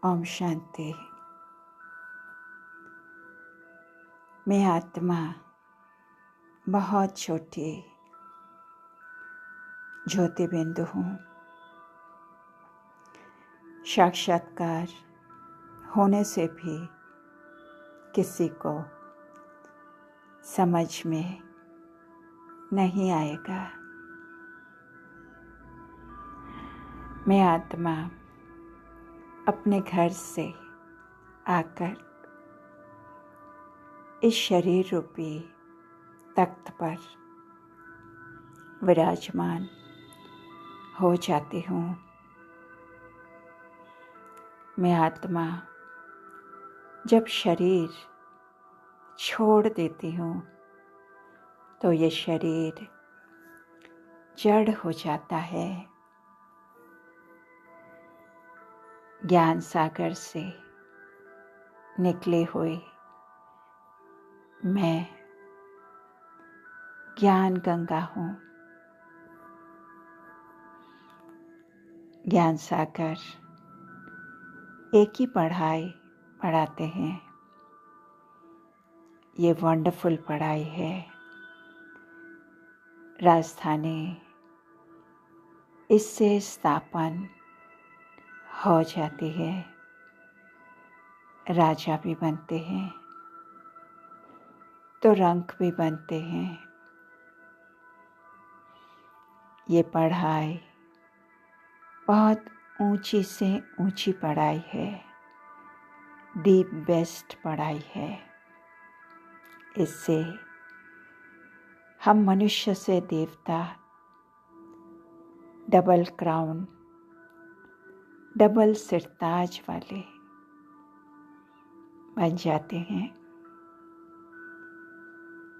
ओम शांति। मैं आत्मा बहुत छोटी ज्योति बिंदु हूँ। साक्षात्कार होने से भी किसी को समझ में नहीं आएगा। मैं आत्मा अपने घर से आकर इस शरीर रूपी तख्त पर विराजमान हो जाती हूँ। मैं आत्मा जब शरीर छोड़ देती हूँ तो ये शरीर जड़ हो जाता है। ज्ञान सागर से निकले हुए मैं ज्ञान गंगा हूँ। ज्ञान सागर एक ही पढ़ाई पढ़ाते हैं। ये वंडरफुल पढ़ाई है। राजधानी इससे स्थापन हो जाती है। राजा भी बनते हैं तो रंक भी बनते हैं। ये पढ़ाई बहुत ऊंची से ऊंची पढ़ाई है। डीप बेस्ट पढ़ाई है। इससे हम मनुष्य से देवता, डबल क्राउन, डबल सिरताज वाले बन जाते हैं।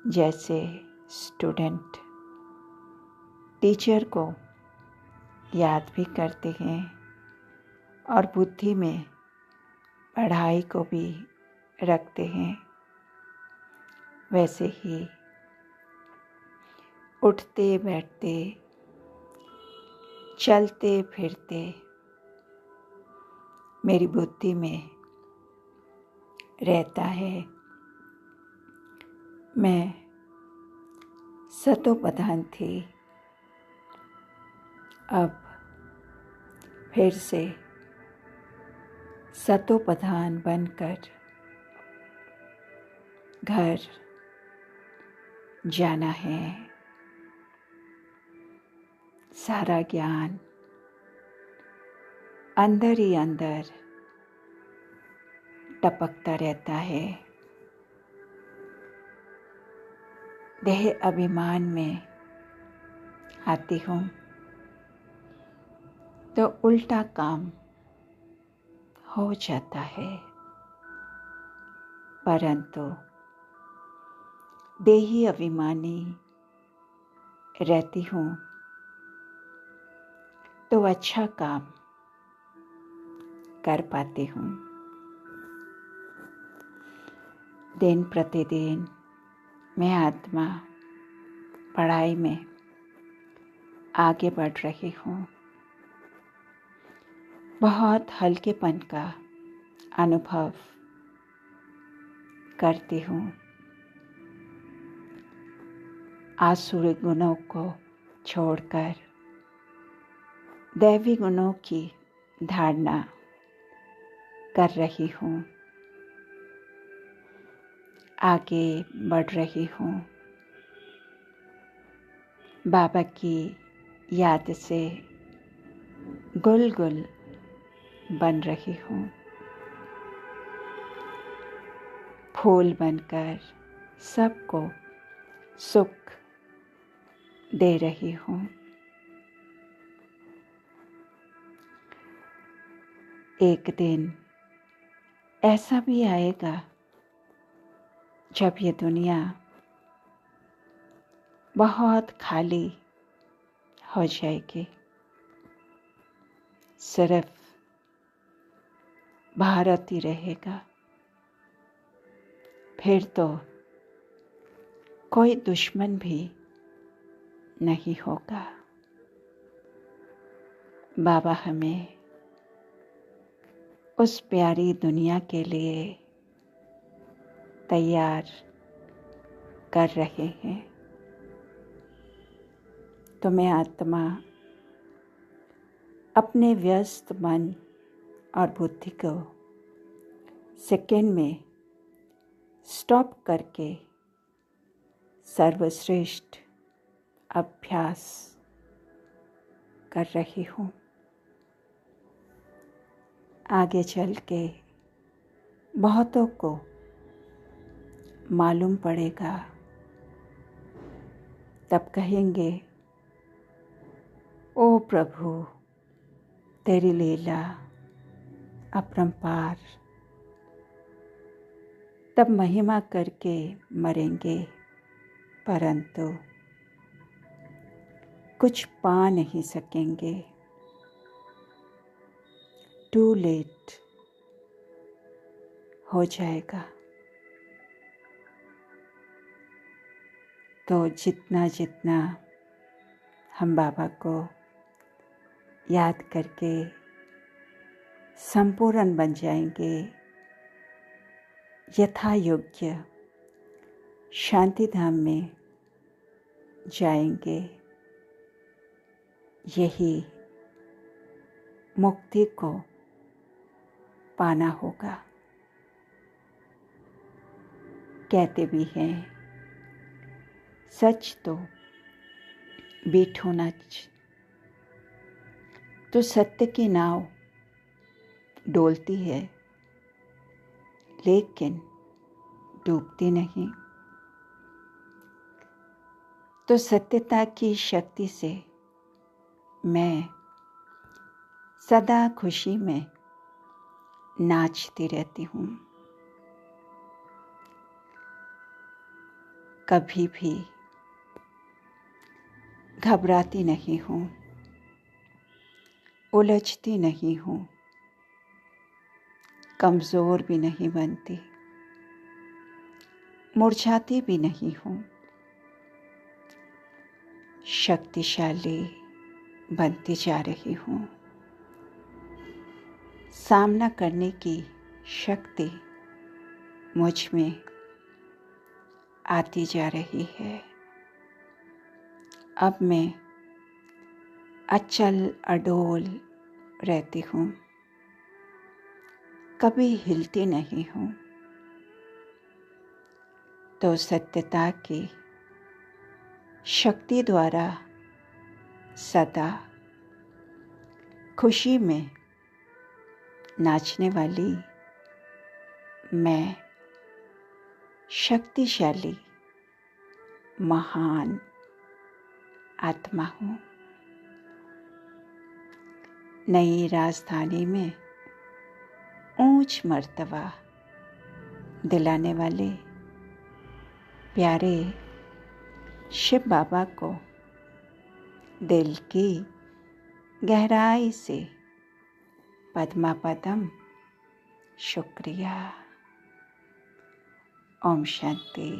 जैसे स्टूडेंट टीचर को याद भी करते हैं और बुद्धि में पढ़ाई को भी रखते हैं, वैसे ही उठते बैठते चलते फिरते मेरी बुद्धि में रहता है। मैं सतोप्रधान थी, अब फिर से सतोप्रधान बनकर घर जाना है। सारा ज्ञान अंदर ही अंदर टपकता रहता है। देह अभिमान में आती हूँ तो उल्टा काम हो जाता है। परंतु देही अभिमानी रहती हूँ तो अच्छा काम कर पाती हूँ। दिन प्रतिदिन मैं आत्मा पढ़ाई में आगे बढ़ रही हूँ। बहुत हल्केपन का अनुभव करती हूँ। आसुरी गुणों को छोड़कर दैवी गुणों की धारणा कर रही हूँ। आगे बढ़ रही हूँ। बाबा की याद से गुल गुल बन रही हूँ। फूल बनकर सबको सुख दे रही हूँ। एक दिन ऐसा भी आएगा जब ये दुनिया बहुत खाली हो जाएगी। सिर्फ भारत ही रहेगा। फिर तो कोई दुश्मन भी नहीं होगा। बाबा हमें उस प्यारी दुनिया के लिए तैयार कर रहे हैं। तुम्हें आत्मा अपने व्यस्त मन और बुद्धि को सेकंड में स्टॉप करके सर्वश्रेष्ठ अभ्यास कर रही हूँ। आगे चल के बहुतों को मालूम पड़ेगा, तब कहेंगे, ओ प्रभु तेरी लीला अपरंपार। तब महिमा करके मरेंगे, परंतु कुछ पा नहीं सकेंगे। टू लेट हो जाएगा। तो जितना जितना हम बाबा को याद करके संपूर्ण बन जाएंगे, यथा योग्य शांति धाम में जाएंगे, यही मुक्ति को पाना होगा। कहते भी हैं, सच तो बीठो नच। तो सत्य की नाव डोलती है, लेकिन डूबती नहीं। तो सत्यता की शक्ति से मैं सदा खुशी में नाचती रहती हूँ। कभी भी घबराती नहीं हूँ, उलझती नहीं हूँ, कमज़ोर भी नहीं बनती, मुरझाती भी नहीं हूँ, शक्तिशाली बनती जा रही हूँ। सामना करने की शक्ति मुझ में आती जा रही है। अब मैं अचल अडोल रहती हूँ, कभी हिलती नहीं हूँ। तो सत्यता की शक्ति द्वारा सदा खुशी में नाचने वाली मैं शक्तिशाली महान आत्मा हूँ। नई राजधानी में ऊंच मर्तबा दिलाने वाले प्यारे शिव बाबा को दिल की गहराई से पद्मापदम शुक्रिया। ओम शांति।